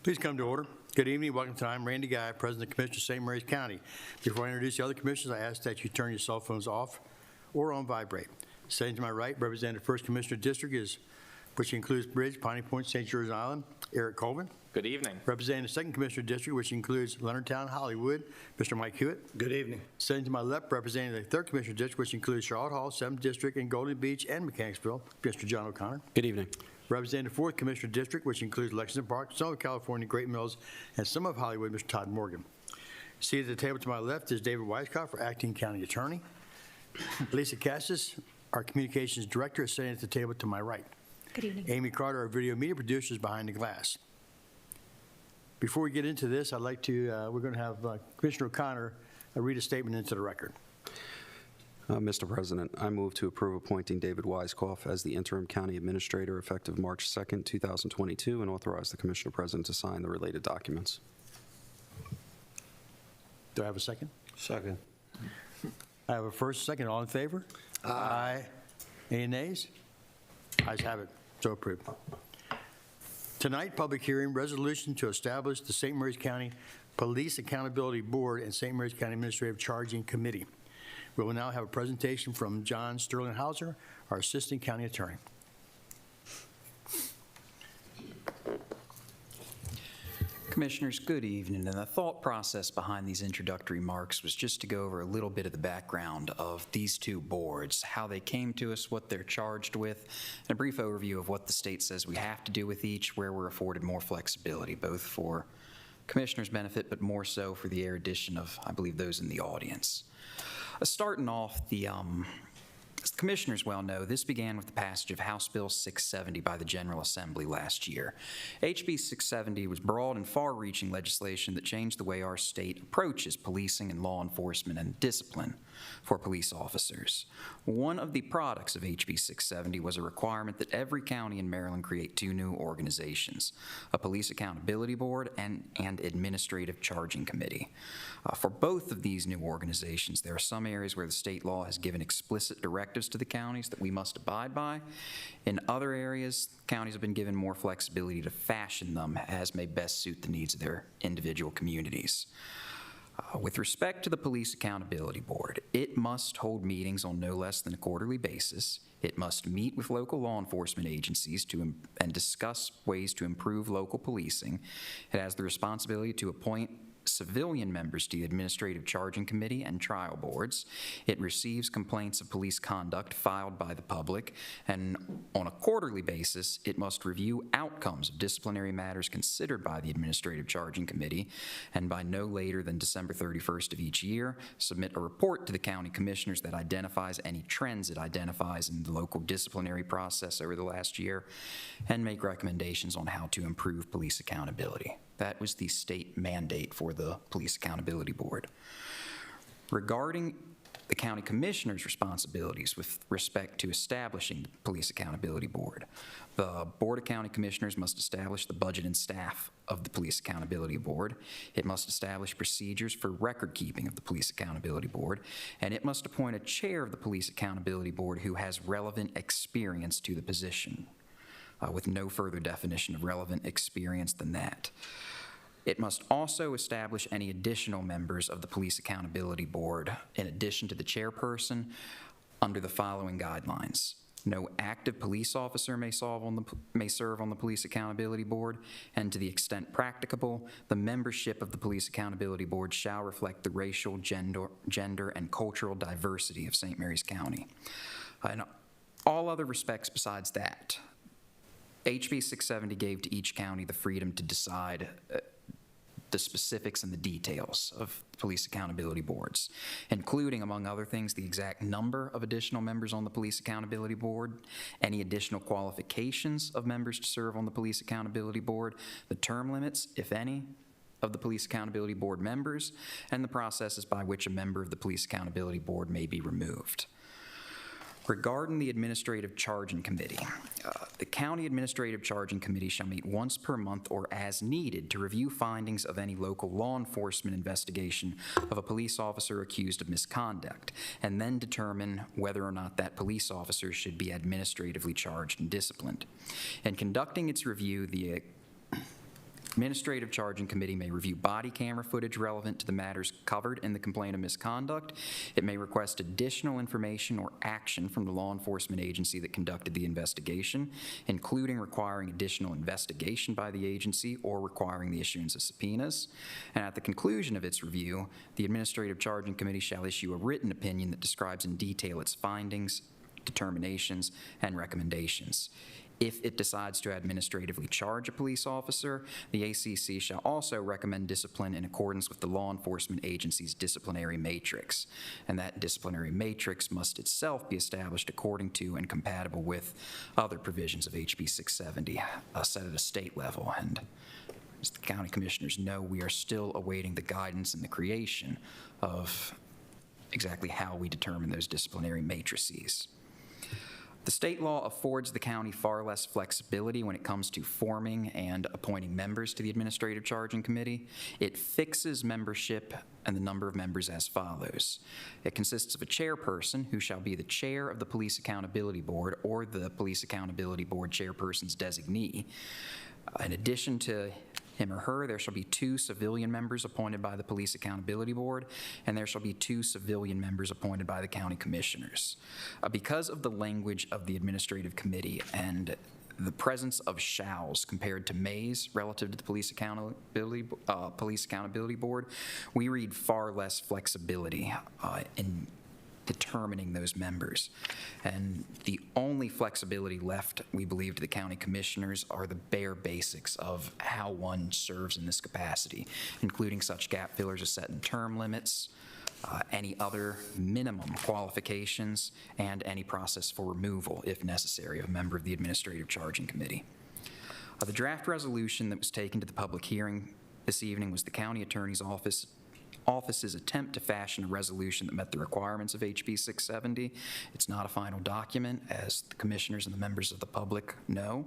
Please come to order. Good evening. Welcome to I'm Randy Guy, President of Commissioners of St. Mary's County. Before I introduce the other commissioners, I ask that you turn your cell phones off or on vibrate. Sitting to my right, representing the 1st Commissioner District which includes Bridge, Piney Point, St. George Island, Eric Colvin. Good evening. Representing the 2nd Commissioner District, which includes Leonardtown, Hollywood, Mr. Mike Hewitt. Good evening. Sitting to my left, representing the 3rd Commissioner District, which includes Charlotte Hall, 7th District, and Golden Beach and Mechanicsville, Mr. John O'Connor. Good evening. Representing the 4th Commissioner District, which includes Lexington Park, Southern California, Great Mills, and some of Hollywood, Mr. Todd Morgan. Seated at the table to my left is David Weisskopf, Acting County Attorney. Lisa Cassis, our Communications Director, is sitting at the table to my right. Good evening. Amy Carter, our video media producer, is behind the glass. Before we get into this, I'd like to, we're going to have Commissioner O'Connor read a statement into the record. Mr. President, I move to approve appointing David Weisskopf as the interim county administrator effective March 2nd, 2022, and authorize the Commissioner President to sign the related documents. Do I have a second? Second. I have a first, second. All in favor? Aye. Any nays? Ayes have it. So approved. Tonight, public hearing, resolution to establish the St. Mary's County Police Accountability Board and St. Mary's County Administrative Charging Committee. We will now have a presentation from John Sterlinghauser, our Assistant County Attorney. Commissioners, good evening. And the thought process behind these introductory remarks was just to go over a little bit of the background of these two boards, how they came to us, what they're charged with, and a brief overview of what the state says we have to do with each, where we're afforded more flexibility, both for commissioners' benefit, but more so for the erudition of, I believe, those in the audience. Starting off, as the commissioners well know, this began with the passage of House Bill 670 by the General Assembly last year. HB 670 was broad and far-reaching legislation that changed the way our state approaches policing and law enforcement and discipline for police officers. One of the products of HB 670 was a requirement that every county in Maryland create 2 new organizations, a Police Accountability Board and Administrative Charging Committee. For both of these new organizations, there are some areas where the state law has given explicit directives to the counties that we must abide by. In other areas, counties have been given more flexibility to fashion them as may best suit the needs of their individual communities. With respect to the Police Accountability Board, it must hold meetings on no less than a quarterly basis. It must meet with local law enforcement agencies and discuss ways to improve local policing. It has the responsibility to appoint civilian members to the Administrative Charging Committee and trial boards. It receives complaints of police conduct filed by the public, and on a quarterly basis, it must review outcomes of disciplinary matters considered by the Administrative Charging Committee, and by no later than December 31st of each year, submit a report to the county commissioners that identifies any trends it identifies in the local disciplinary process over the last year, and make recommendations on how to improve police accountability. That was the state mandate for the Police Accountability Board. Regarding the county commissioner's responsibilities with respect to establishing the Police Accountability Board, the Board of County Commissioners must establish the budget and staff of the Police Accountability Board. It must establish procedures for record keeping of the Police Accountability Board, and it must appoint a chair of the Police Accountability Board who has relevant experience to the position. With no further definition of relevant experience than that. It must also establish any additional members of the Police Accountability Board in addition to the chairperson under the following guidelines. No active police officer may serve on the Police Accountability Board, and to the extent practicable, the membership of the Police Accountability Board shall reflect the racial, gender, and cultural diversity of St. Mary's County. In all other respects besides that, HB 670 gave to each county the freedom to decide the specifics and the details of police accountability boards, including, among other things, the exact number of additional members on the Police Accountability Board, any additional qualifications of members to serve on the Police Accountability Board, the term limits, if any, of the Police Accountability Board members, and the processes by which a member of the Police Accountability Board may be removed. Regarding the Administrative Charging Committee, the County Administrative Charging Committee shall meet once per month or as needed to review findings of any local law enforcement investigation of a police officer accused of misconduct, and then determine whether or not that police officer should be administratively charged and disciplined. In conducting its review, the Administrative Charging Committee may review body camera footage relevant to the matters covered in the complaint of misconduct. It may request additional information or action from the law enforcement agency that conducted the investigation, including requiring additional investigation by the agency or requiring the issuance of subpoenas. And at the conclusion of its review, the Administrative Charging Committee shall issue a written opinion that describes in detail its findings, determinations, and recommendations. If it decides to administratively charge a police officer, the ACC shall also recommend discipline in accordance with the law enforcement agency's disciplinary matrix. And that disciplinary matrix must itself be established according to and compatible with other provisions of HB 670 set at a state level. And as the county commissioners know, we are still awaiting the guidance and the creation of exactly how we determine those disciplinary matrices. The state law affords the county far less flexibility when it comes to forming and appointing members to the Administrative Charging Committee. It fixes membership and the number of members as follows. It consists of a chairperson who shall be the chair of the Police Accountability Board or the Police Accountability Board chairperson's designee. In addition to him or her, there shall be 2 civilian members appointed by the Police Accountability Board, and there shall be 2 civilian members appointed by the county commissioners. Because of the language of the Administrative Committee and the presence of shalls compared to mays relative to the Police Accountability Board, we read far less flexibility in determining those members. And the only flexibility left, we believe, to the county commissioners are the bare basics of how one serves in this capacity, including such gap fillers as set in term limits, any other minimum qualifications, and any process for removal, if necessary, of a member of the Administrative Charging Committee. The draft resolution that was taken to the public hearing this evening was the county attorney's office's attempt to fashion a resolution that met the requirements of HB 670. It's not a final document, as the commissioners and the members of the public know.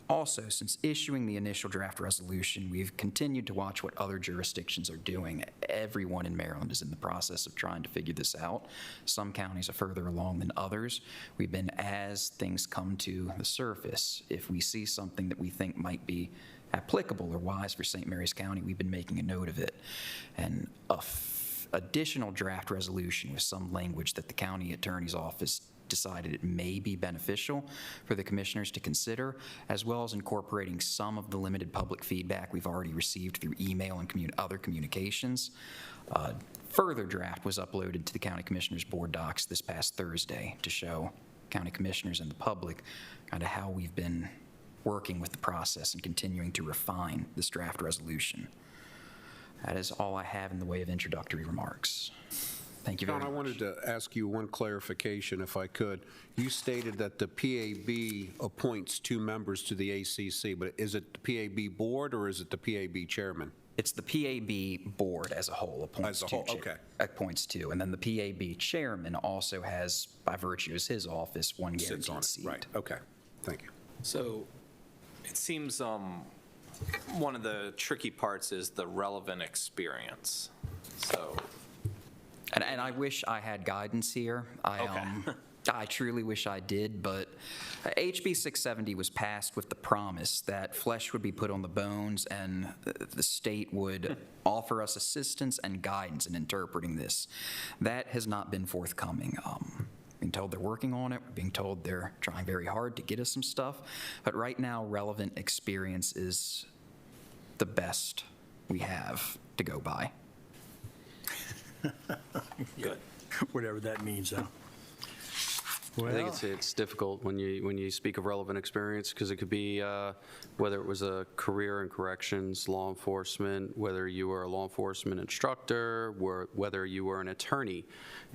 Also, since issuing the initial draft resolution, we've continued to watch what other jurisdictions are doing. Everyone in Maryland is in the process of trying to figure this out. Some counties are further along than others. We've been, as things come to the surface, if we see something that we think might be applicable or wise for St. Mary's County, we've been making a note of it. And additional draft resolution with some language that the county attorney's office decided it may be beneficial for the commissioners to consider, as well as incorporating some of the limited public feedback we've already received through email and other communications. Further draft was uploaded to the county commissioners board docs this past Thursday to show county commissioners and the public kind of how we've been working with the process and continuing to refine this draft resolution. That is all I have in the way of introductory remarks. Thank you very John, much. I wanted to ask you one clarification, if I could. You stated that the PAB appoints 2 members to the ACC, but is it the PAB board or is it the PAB chairman? It's the PAB board as a whole appoints As a whole, two. okay. Appoints 2, and then the PAB chairman also has, by virtue of his office, 1 Sits on guaranteed it, seat. right, okay, thank you. So it seems one of the tricky parts is the relevant experience. So, And I wish I had guidance here. I truly wish I did, but HB 670 was passed with the promise that flesh would be put on the bones and the state would offer us assistance and guidance in interpreting this. That has not been forthcoming. Being told they're working on it, we're being told they're trying very hard to get us some stuff, but right now relevant experience is the best we have to go by. good. Whatever that means, though. I think it's difficult when you speak of relevant experience, because it could be whether it was a career in corrections, law enforcement, whether you were a law enforcement instructor, whether you were an attorney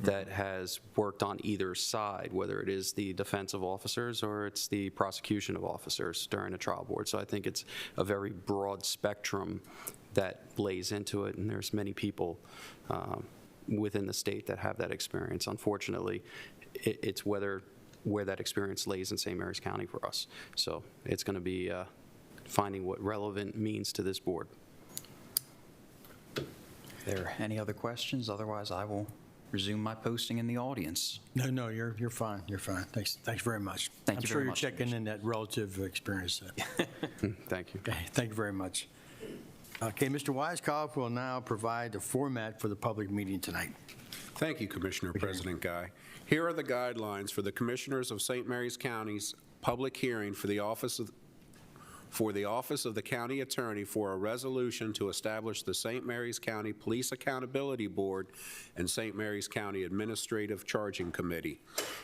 that has worked on either side, whether it is the defense of officers or it's the prosecution of officers during a trial board. So I think it's a very broad spectrum that lays into it, and there's many people within the state that have that experience. Unfortunately, it's where that experience lays in St. Mary's County for us. So it's going to be finding what relevant means to this board. Are there any other questions? Otherwise, I will resume my posting in the audience. No, you're fine, you're fine. Thanks very much. Thank you very much, I'm sure you're checking in that relative experience. Thank you. Okay, thank you very much. Okay, Mr. Weiskopf will now provide the format for the public meeting tonight. Thank you, Commissioner President Guy. Here are the guidelines for the Commissioners of St. Mary's County's public hearing for the Office of the County Attorney for a resolution to establish the St. Mary's County Police Accountability Board and St. Mary's County Administrative Charging Committee.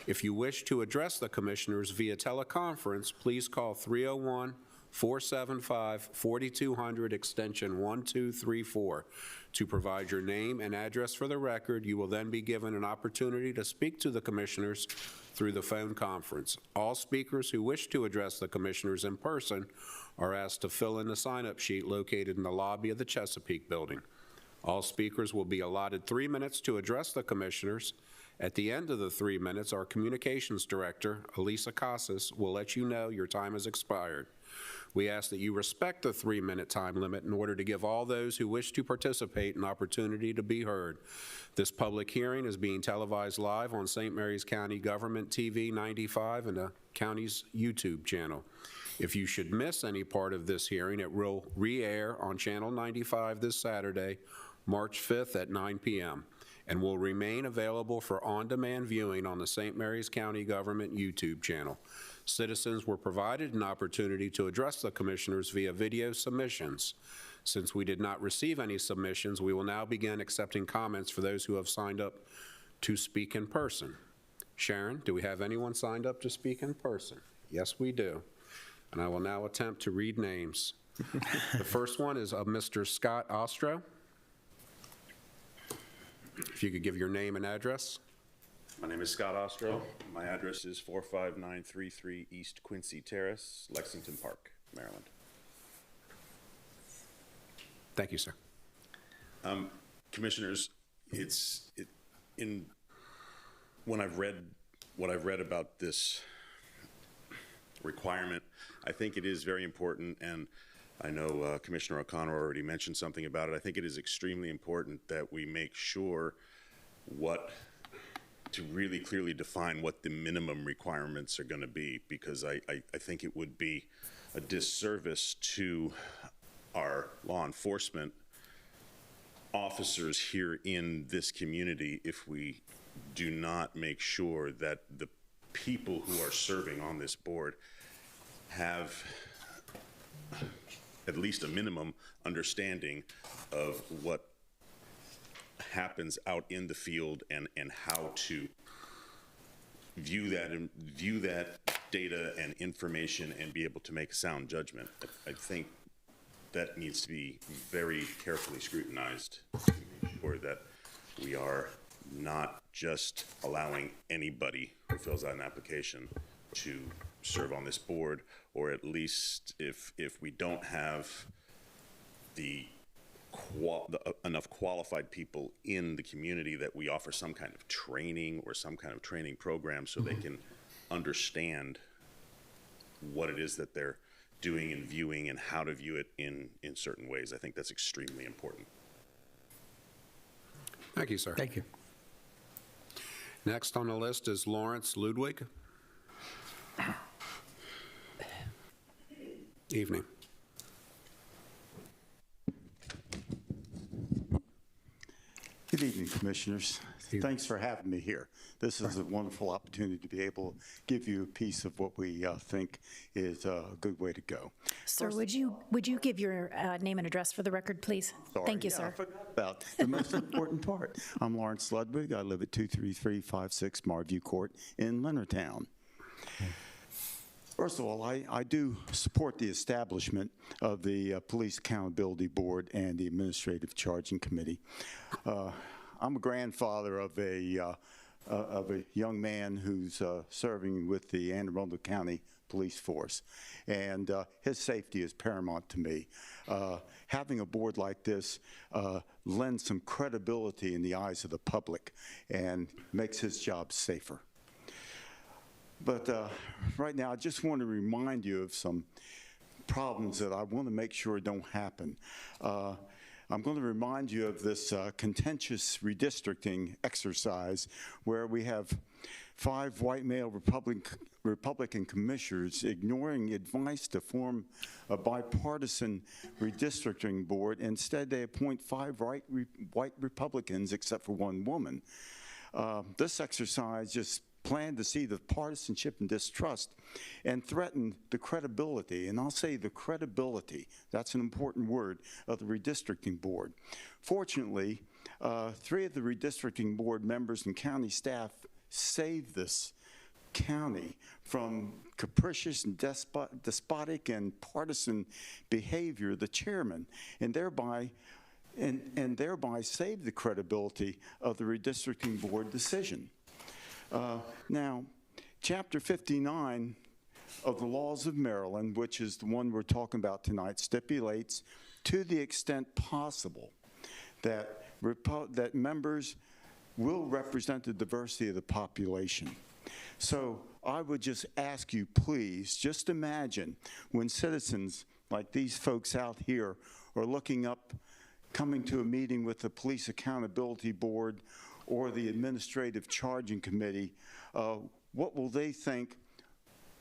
If you wish to address the Commissioners via teleconference, please call 301-475-4200 extension 1234 to provide your name and address for the record. You will then be given an opportunity to speak to the Commissioners through the phone conference. All speakers who wish to address the Commissioners in person are asked to fill in the sign-up sheet located in the lobby of the Chesapeake Building. All speakers will be allotted 3 minutes to address the Commissioners. At the end of the 3 minutes, our Communications Director, Elisa Casas, will let you know your time has expired. We ask that you respect the 3-minute time limit in order to give all those who wish to participate an opportunity to be heard. This public hearing is being televised live on St. Mary's County Government TV 95 and the county's YouTube channel. If you should miss any part of this hearing, it will re-air on Channel 95 this Saturday, March 5th at 9 p.m. and will remain available for on-demand viewing on the St. Mary's County Government YouTube channel. Citizens were provided an opportunity to address the Commissioners via video submissions. Since we did not receive any submissions, we will now begin accepting comments for those who have signed up to speak in person. Sharon, do we have anyone signed up to speak in person? Yes, we do. And I will now attempt to read names. The first one is Mr. Scott Ostro. If you could give your name and address. My name is Scott Ostro. My address is 45933 East Quincy Terrace, Lexington Park, Maryland. Thank you, sir. Commissioners, when I've read what I've read about this requirement, I think it is very important, and I know Commissioner O'Connor already mentioned something about it. I think it is extremely important that we make sure to really clearly define what the minimum requirements are going to be, because I think it would be a disservice to our law enforcement officers here in this community if we do not make sure that the people who are serving on this board have at least a minimum understanding of what happens out in the field and how to view that data and information and be able to make a sound judgment. I think that needs to be very carefully scrutinized to make sure that we are not just allowing anybody who fills out an application to serve on this board, or at least if we don't have enough qualified people in the community, that we offer some kind of training or some kind of training program so they can understand what it is that they're doing and viewing and how to view it in certain ways. I think that's extremely important. Thank you, sir. Thank you. Next on the list is Lawrence Ludwig. Evening. Good evening, Commissioners. Thanks for having me here. This is a wonderful opportunity to be able to give you a piece of what we think is a good way to go. Sir, would you give your name and address for the record, please? Sorry. Thank you, Yeah, sir. I forgot about the most important part. I'm Lawrence Ludwig. I live at 23356 Marview Court in Leonardtown. First of all, I do support the establishment of the Police Accountability Board and the Administrative Charging Committee. I'm a grandfather of a young man who's serving with the Anne Arundel County Police Force, and his safety is paramount to me. Having a board like this lends some credibility in the eyes of the public and makes his job safer. But right now, I just want to remind you of some problems that I want to make sure don't happen. I'm going to remind you of this contentious redistricting exercise where we have 5 white male Republican commissioners ignoring advice to form a bipartisan redistricting board. Instead, they appoint 5 white Republicans except for 1 woman. This exercise just planned to see the partisanship and distrust and threaten the credibility, and I'll say the credibility, that's an important word, of the redistricting board. Fortunately, 3 of the redistricting board members and county staff saved this county from capricious and despotic and partisan behavior, the chairman, and thereby saved the credibility of the redistricting board decision. Now, Chapter 59 of the Laws of Maryland, which is the one we're talking about tonight, stipulates, to the extent possible, that members will represent the diversity of the population. So I would just ask you, please, just imagine when citizens like these folks out here are looking up, coming to a meeting with the Police Accountability Board or the Administrative Charging Committee, what will they think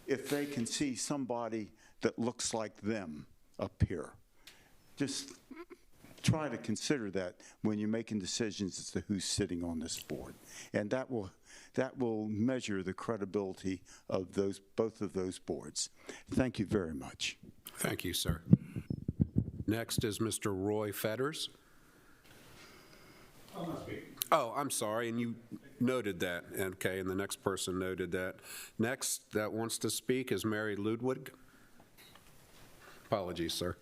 if they can see somebody that looks like them up here? Just try to consider that when you're making decisions as to who's sitting on this board. And that will measure the credibility of both of those boards. Thank you very much. Thank you, sir. Next is Mr. Roy Fetters. Oh, I'm sorry, and you noted that. Okay, and the next person noted that. Next that wants to speak is Mary Ludwig. Apologies, sir.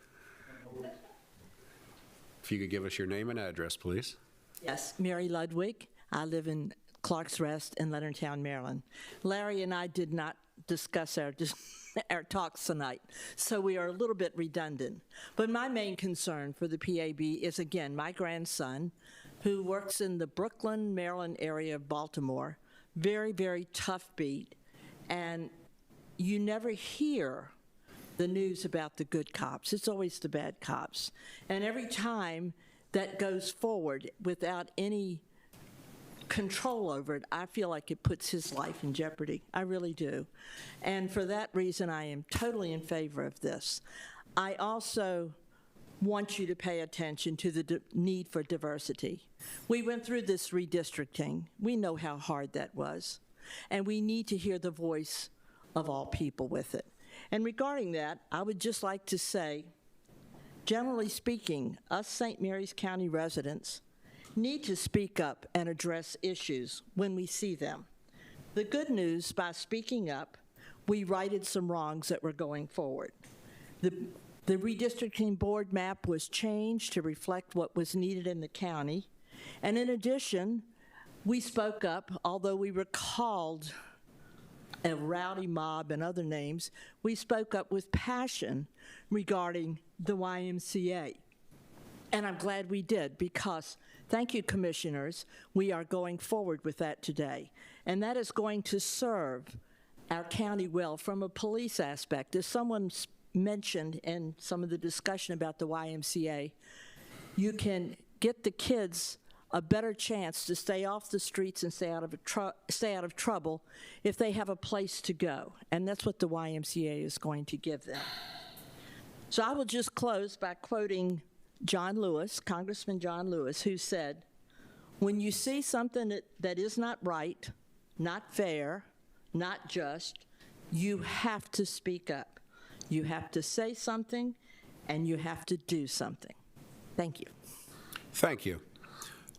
If you could give us your name and address, please. Yes, Mary Ludwig. I live in Clark's Rest in Leonardtown, Maryland. Larry and I did not discuss our talks tonight, so we are a little bit redundant. But my main concern for the PAB is, again, my grandson, who works in the Brooklyn, Maryland area of Baltimore. Very, very tough beat. And you never hear the news about the good cops. It's always the bad cops. And every time that goes forward without any control over it, I feel like it puts his life in jeopardy. I really do. And for that reason, I am totally in favor of this. I also want you to pay attention to the need for diversity. We went through this redistricting. We know how hard that was. And we need to hear the voice of all people with it. And regarding that, I would just like to say, generally speaking, us St. Mary's County residents need to speak up and address issues when we see them. The good news, by speaking up, we righted some wrongs that were going forward. The redistricting board map was changed to reflect what was needed in the county. And in addition, we spoke up, although we were called a rowdy mob and other names, we spoke up with passion regarding the YMCA. And I'm glad we did, because, thank you, commissioners, we are going forward with that today. And that is going to serve our county well from a police aspect. As someone mentioned in some of the discussion about the YMCA, you can get the kids a better chance to stay off the streets and stay out of trouble if they have a place to go. And that's what the YMCA is going to give them. So I will just close by quoting John Lewis, Congressman John Lewis, who said, when you see something that is not right, not fair, not just, you have to speak up. You have to say something, and you have to do something. Thank you. Thank you.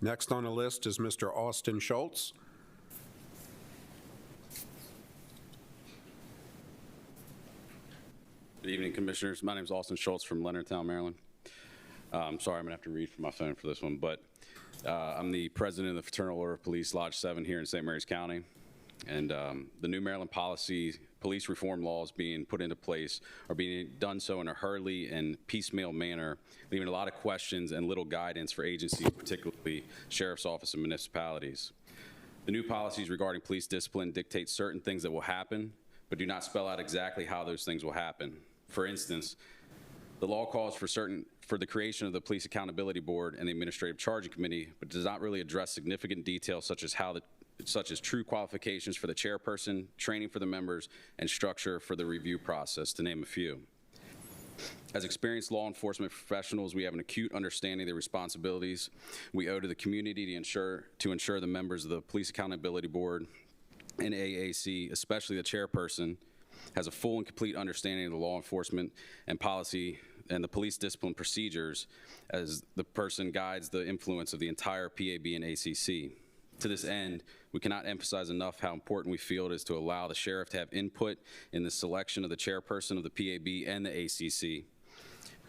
Next on the list is Mr. Austin Schultz. Good evening, Commissioners. My name is Austin Schultz from Leonardtown, Maryland. I'm sorry, I'm going to have to read from my phone for this one, but I'm the president of the Fraternal Order of Police, Lodge 7 here in St. Mary's County. And the new Maryland policy, police reform laws being put into place are being done so in a hurriedly and piecemeal manner, leaving a lot of questions and little guidance for agencies, particularly Sheriff's Office and municipalities. The new policies regarding police discipline dictate certain things that will happen, but do not spell out exactly how those things will happen. For instance, the law calls for for the creation of the Police Accountability Board and the Administrative Charging Committee, but does not really address significant details such as true qualifications for the chairperson, training for the members, and structure for the review process, to name a few. As experienced law enforcement professionals, we have an acute understanding of the responsibilities we owe to the community to ensure the members of the Police Accountability Board and AAC, especially the chairperson, has a full and complete understanding of the law enforcement and policy and the police discipline procedures as the person guides the influence of the entire PAB and ACC. To this end, we cannot emphasize enough how important we feel it is to allow the sheriff to have input in the selection of the chairperson of the PAB and the ACC,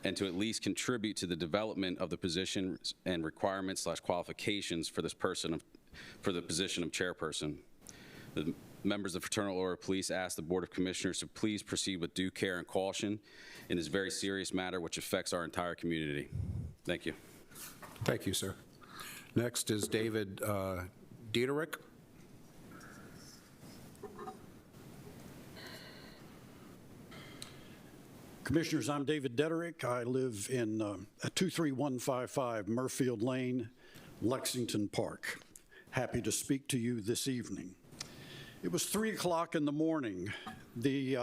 and to at least contribute to the development of the position and requirements/qualifications for this person for the position of chairperson. The members of the Fraternal Order of Police ask the Board of Commissioners to please proceed with due care and caution in this very serious matter which affects our entire community. Thank you. Thank you, sir. Next is David Dieterich. Commissioners, I'm David Dieterich. I live in 23155 Murfield Lane, Lexington Park. Happy to speak to you this evening. It was 3 o'clock in the morning. The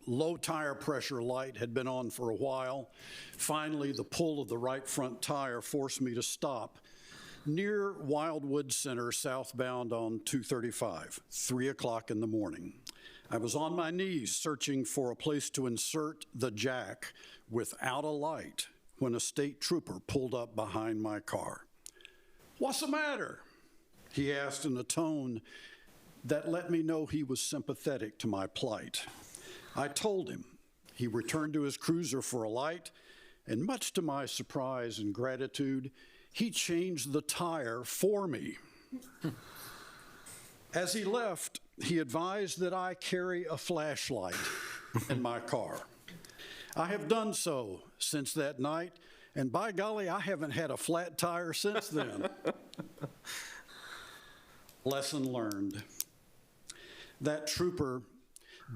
low tire pressure light had been on for a while. Finally, the pull of the right front tire forced me to stop near Wildwood Center, southbound on 235, 3 o'clock in the morning. I was on my knees searching for a place to insert the jack without a light when a state trooper pulled up behind my car. "What's the matter?" he asked in a tone that let me know he was sympathetic to my plight. I told him. He returned to his cruiser for a light, and much to my surprise and gratitude, he changed the tire for me. As he left, he advised that I carry a flashlight in my car. I have done so since that night, and by golly, I haven't had a flat tire since then. Lesson learned. That trooper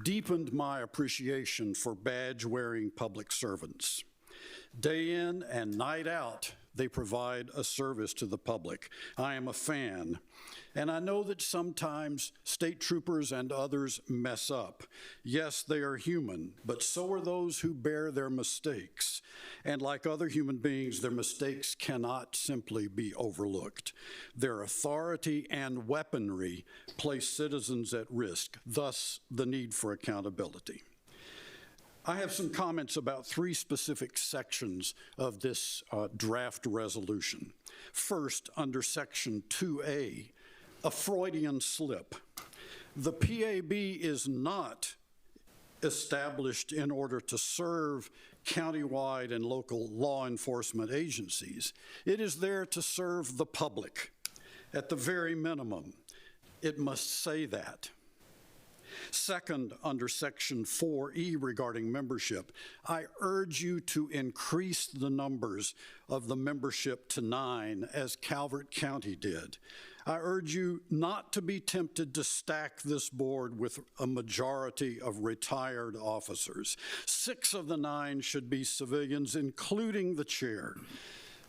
deepened my appreciation for badge-wearing public servants. Day in and night out, they provide a service to the public. I am a fan, and I know that sometimes state troopers and others mess up. Yes, they are human, but so are those who bear their mistakes. And like other human beings, their mistakes cannot simply be overlooked. Their authority and weaponry place citizens at risk, thus the need for accountability. I have some comments about 3 specific sections of this draft resolution. First, under Section 2A, a Freudian slip. The PAB is not established in order to serve countywide and local law enforcement agencies. It is there to serve the public. At the very minimum, it must say that. Second, under Section 4E regarding membership, I urge you to increase the numbers of the membership to 9, as Calvert County did. I urge you not to be tempted to stack this board with a majority of retired officers. 6 of the 9 should be civilians, including the chair.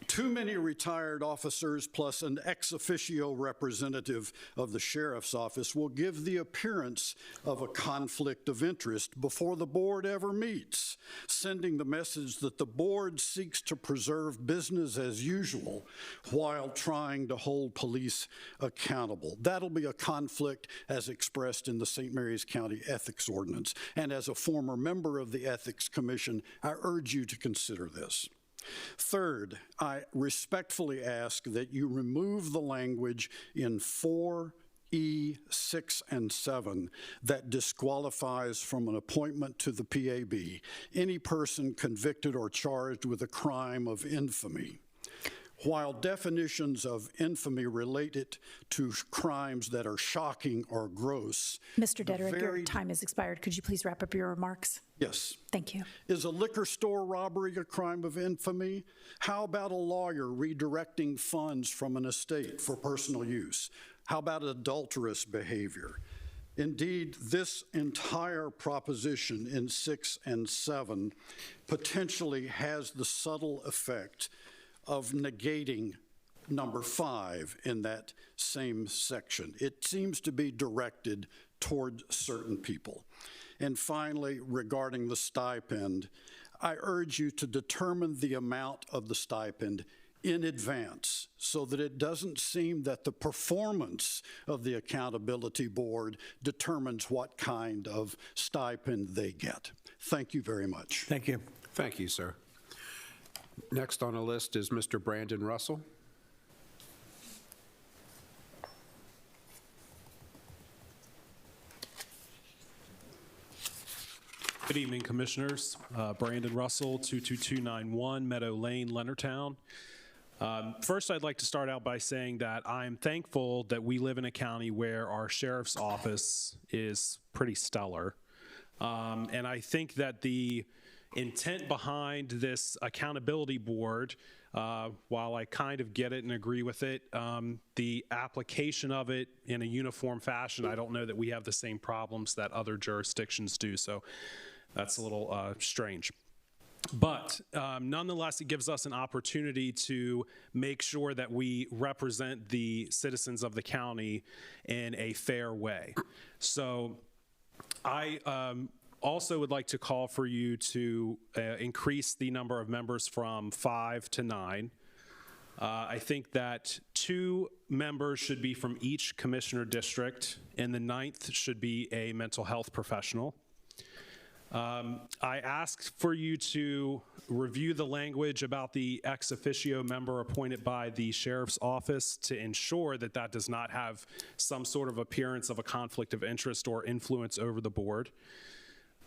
Too many retired officers plus an ex officio representative of the sheriff's office will give the appearance of a conflict of interest before the board ever meets, sending the message that the board seeks to preserve business as usual while trying to hold police accountable. That'll be a conflict as expressed in the St. Mary's County Ethics Ordinance. And as a former member of the Ethics Commission, I urge you to consider this. Third, I respectfully ask that you remove the language in 4E, 6, and 7 that disqualifies from an appointment to the PAB any person convicted or charged with a crime of infamy. While definitions of infamy relate it to crimes that are shocking or gross. Mr. Dieterich, your time has expired. Could you please wrap up your remarks? Yes. Thank you. Is a liquor store robbery a crime of infamy? How about a lawyer redirecting funds from an estate for personal use? How about adulterous behavior? Indeed, this entire proposition in 6 and 7 potentially has the subtle effect of negating number 5 in that same section. It seems to be directed toward certain people. And finally, regarding the stipend, I urge you to determine the amount of the stipend in advance so that it doesn't seem that the performance of the accountability board determines what kind of stipend they get. Thank you very much. Thank you. Thank you, sir. Next on the list is Mr. Brandon Russell. Good evening, Commissioners. Brandon Russell, 22291 Meadow Lane, Leonardtown. First, I'd like to start out by saying that I'm thankful that we live in a county where our sheriff's office is pretty stellar. And I think that the intent behind this accountability board, while I kind of get it and agree with it, the application of it in a uniform fashion, I don't know that we have the same problems that other jurisdictions do. So that's a little strange. But nonetheless, it gives us an opportunity to make sure that we represent the citizens of the county in a fair way. So I also would like to call for you to increase the number of members from 5 to 9. I think that 2 members should be from each commissioner district, and the 9th should be a mental health professional. I asked for you to review the language about the ex officio member appointed by the sheriff's office to ensure that that does not have some sort of appearance of a conflict of interest or influence over the board.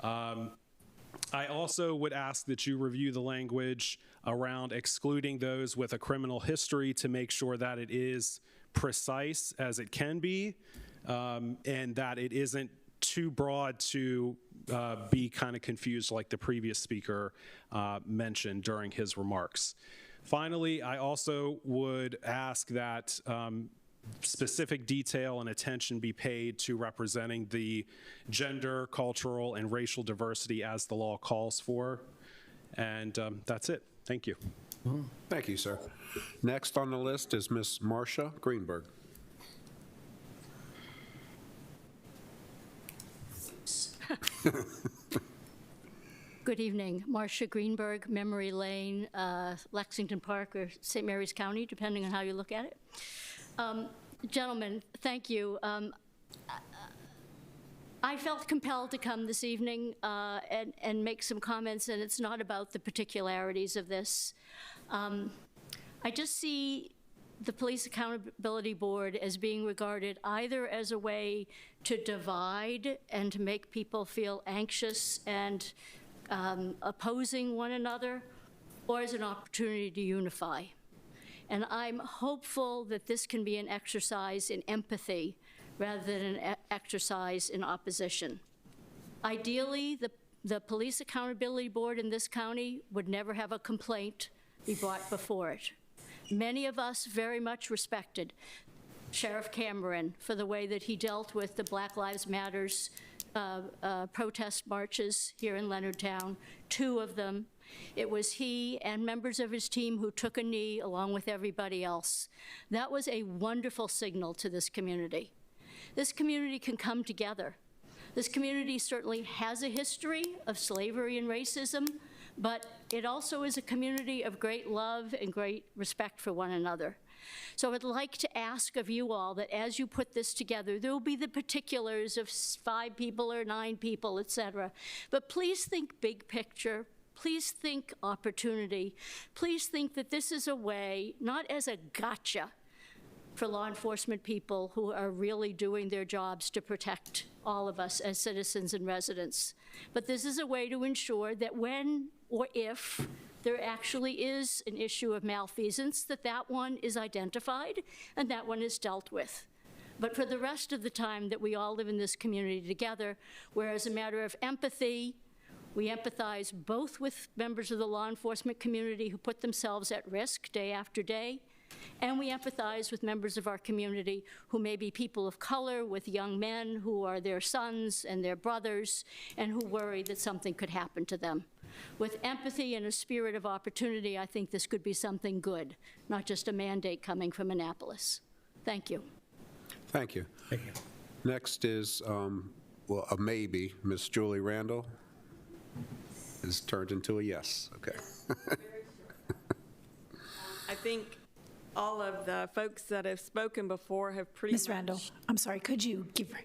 I also would ask that you review the language around excluding those with a criminal history to make sure that it is precise as it can be, and that it isn't too broad to be kind of confused like the previous speaker mentioned during his remarks. Finally, I also would ask that specific detail and attention be paid to representing the gender, cultural, and racial diversity as the law calls for. And that's it. Thank you. Thank you, sir. Next on the list is Ms. Marcia Greenberg. Good evening. Marcia Greenberg, Memory Lane, Lexington Park, or St. Mary's County, depending on how you look at it. Gentlemen, thank you. I felt compelled to come this evening and make some comments, and it's not about the particularities of this. I just see the Police Accountability Board as being regarded either as a way to divide and to make people feel anxious and opposing one another, or as an opportunity to unify. And I'm hopeful that this can be an exercise in empathy rather than an exercise in opposition. Ideally, the Police Accountability Board in this county would never have a complaint be brought before it. Many of us very much respected Sheriff Cameron for the way that he dealt with the Black Lives Matters protest marches here in Leonardtown, 2 of them. It was he and members of his team who took a knee along with everybody else. That was a wonderful signal to this community. This community can come together. This community certainly has a history of slavery and racism, but it also is a community of great love and great respect for one another. So I'd like to ask of you all that as you put this together, there will be the particulars of 5 people or 9 people, et cetera. But please think big picture. Please think opportunity. Please think that this is a way, not as a gotcha for law enforcement people who are really doing their jobs to protect all of us as citizens and residents, but this is a way to ensure that when or if there actually is an issue of malfeasance, that one is identified and that one is dealt with. But for the rest of the time that we all live in this community together, where as a matter of empathy, we empathize both with members of the law enforcement community who put themselves at risk day after day, And we empathize with members of our community who may be people of color, with young men who are their sons and their brothers, and who worry that something could happen to them. With empathy and a spirit of opportunity, I think this could be something good, not just a mandate coming from Annapolis. Thank you. Thank you. Thank you. Next is, well, a maybe. Ms. Julie Randall is turned into a yes. Okay. I think all of the folks that have spoken before have pretty much... Ms. Randall, I'm sorry, could you give her?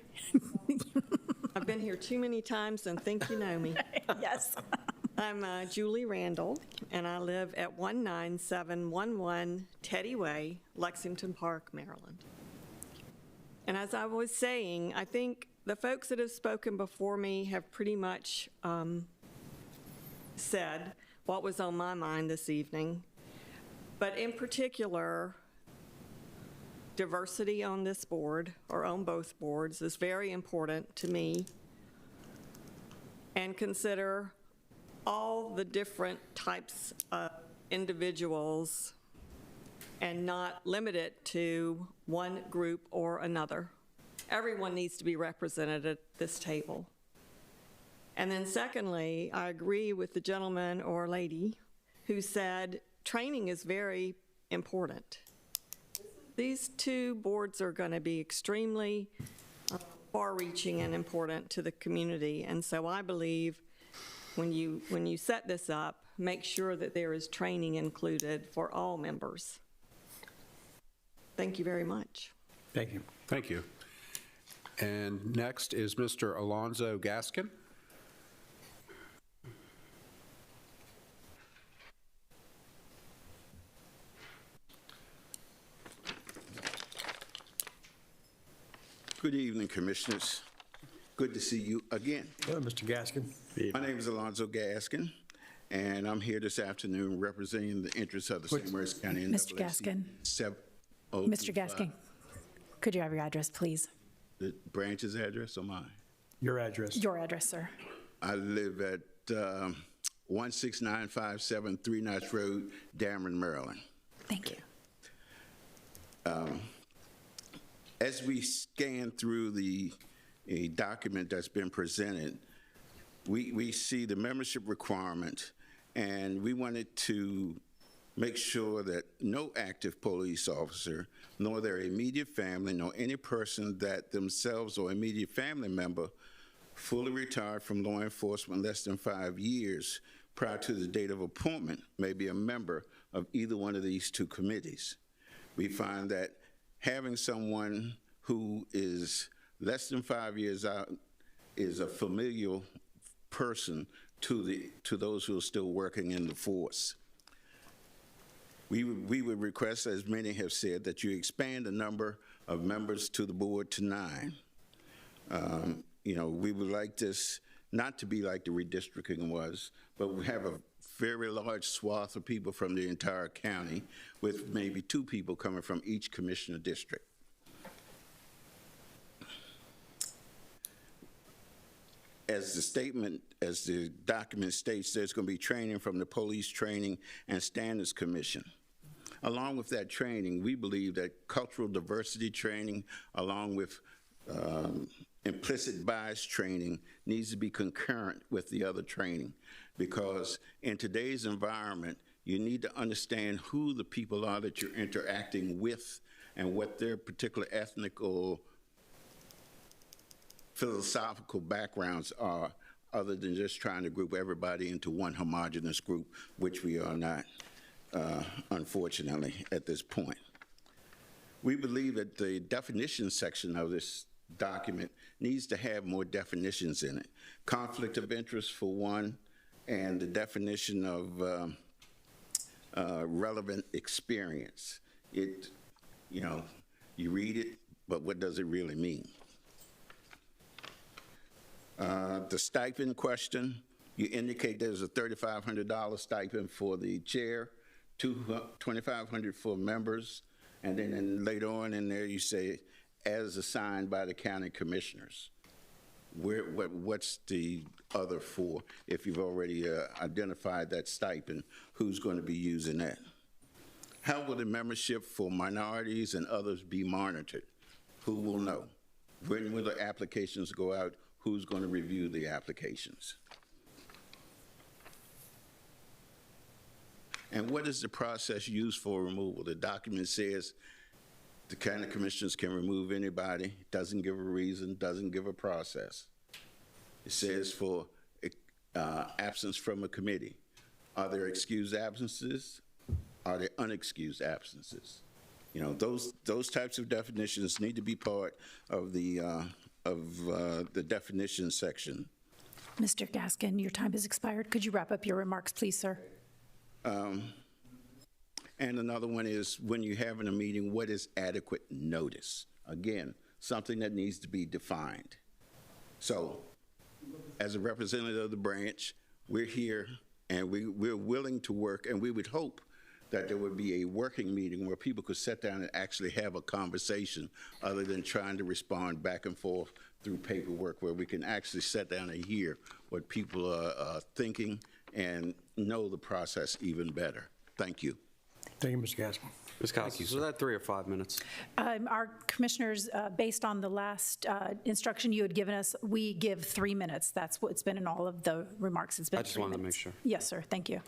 I've been here too many times and think you know me. Yes. I'm Julie Randall, and I live at 19711 Teddy Way, Lexington Park, Maryland. And as I was saying, I think the folks that have spoken before me have pretty much said what was on my mind this evening. But in particular, diversity on this board, or on both boards, is very important to me. And consider all the different types of individuals and not limit it to one group or another. Everyone needs to be represented at this table. And then secondly, I agree with the gentleman or lady who said training is very important. These two boards are going to be extremely far-reaching and important to the community, and so I believe when you set this up, make sure that there is training included for all members. Thank you very much. Thank you. Thank you. And next is Mr. Alonzo Gaskin. Good evening, Commissioners. Good to see you again. Hello, Mr. Gaskin. My name is Alonzo Gaskin, and I'm here this afternoon representing the interests of the St. Mary's County Mr. Gaskin. Mr. Gaskin, could you have your address, please? The branch's address or mine? Your address. Your address, sir. I live at 16957 Three Notch Road, Dameron, Maryland. Thank you. As we scan through the document that's been presented, we see the membership requirement, and we wanted to make sure that no active police officer, nor their immediate family, nor any person that themselves or immediate family member fully retired from law enforcement less than 5 years prior to the date of appointment may be a member of either one of these two committees. We find that having someone who is less than 5 years out is a familial person to those who are still working in the force. We would request, as many have said, that you expand the number of members to the board to 9. You know, we would like this not to be like the redistricting was, but we have a very large swath of people from the entire county, with maybe 2 people coming from each commissioner district. As the document states, there's going to be training from the Police Training and Standards Commission. Along with that training, we believe that cultural diversity training, along with implicit bias training, needs to be concurrent with the other training, because in today's environment, you need to understand who the people are that you're interacting with and what their particular ethnic or philosophical backgrounds are, other than just trying to group everybody into one homogeneous group, which we are not, unfortunately, at this point. We believe that the definition section of this document needs to have more definitions in it. Conflict of interest, for one, and the definition of relevant experience. It, you know, you read it, but what does it really mean? The stipend question, you indicate there's a $3,500 stipend for the chair, $2,500 for members, and then later on in there you say, as assigned by the county commissioners. What's the other for? If you've already identified that stipend, who's going to be using that? How will the membership for minorities and others be monitored? Who will know? When will the applications go out? Who's going to review the applications? And what is the process used for removal? The document says the county commissioners can remove anybody, doesn't give a reason, doesn't give a process. It says for absence from a committee. Are there excused absences? Are there unexcused absences? You know, those types of definitions need to be part of the definition section. Mr. Gaskin, your time has expired. Could you wrap up your remarks, please, sir? And another one is when you're having a meeting, what is adequate notice? Again, something that needs to be defined. So, as a representative of the branch, we're here and we're willing to work, and we would hope that there would be a working meeting where people could sit down and actually have a conversation other than trying to respond back and forth through paperwork, where we can actually sit down and hear what people are thinking and know the process even better. Thank you. Thank you, Mr. Gaskin. Ms. Costas, was that 3 or 5 minutes? Our commissioners, based on the last instruction you had given us, we give 3 minutes. That's what's been in all of the remarks. It's been I just 3 wanted to minutes. make sure. Yes, sir. Thank you.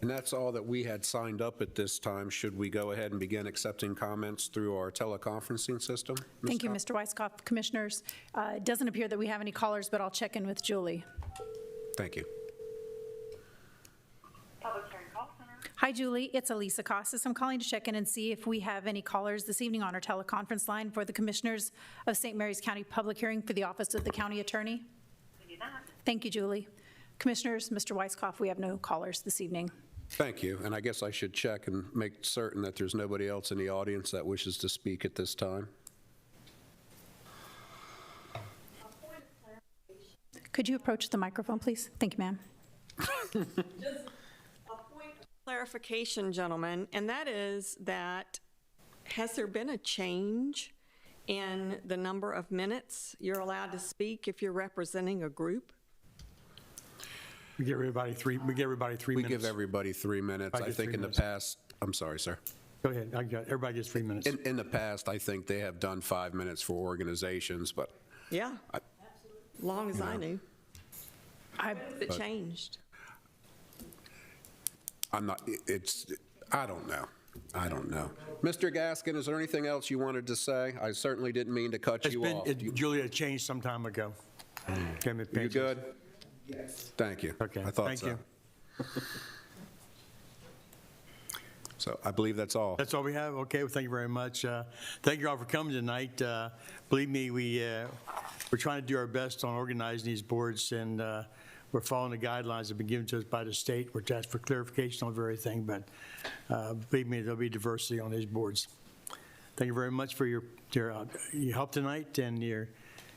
And that's all that we had signed up at this time. Should we go ahead and begin accepting comments through our teleconferencing system? Ms. Thank you, Scott? Mr. Weisskopf. Commissioners, it doesn't appear that we have any callers, but I'll check in with Julie. Thank you. Hi, Julie. It's Elisa Costas. I'm calling to check in and see if we have any callers this evening on our teleconference line for the Commissioners of St. Mary's County public hearing for the Office of the County Attorney. Thank you, Julie. Commissioners, Mr. Weisskopf, we have no callers this evening. Thank you. And I guess I should check and make certain that there's nobody else in the audience that wishes to speak at this time. Could you approach the microphone, please? Thank you, ma'am. Clarification, gentlemen, and that is that, has there been a change in the number of minutes you're allowed to speak if you're representing a group? We give everybody 3 minutes. We give everybody 3 minutes. I Everybody gets think 3 in the minutes. past, I'm sorry, sir. Go ahead. Everybody gets 3 minutes. In the past, I think they have done 5 minutes for organizations, but Yeah, long as I knew. It But- changed. I'm not, I don't know. I don't know. Mr. Gaskin, is there anything else you wanted to say? I certainly didn't mean to cut you off. Julie, it changed some time ago. Okay, Ms. You Pansy. good? Yes. Thank you. Okay, I thought thank so. you. So I believe that's all. That's all we have? Okay, well, thank you very much. Thank you all for coming tonight. Believe me, we're trying to do our best on organizing these boards, and we're following the guidelines that have been given to us by the state. We're asked for clarification on everything, but believe me, there'll be diversity on these boards. Thank you very much for your help tonight, and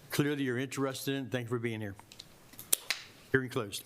clearly you're interested in it. Thank you for being here. Hearing closed.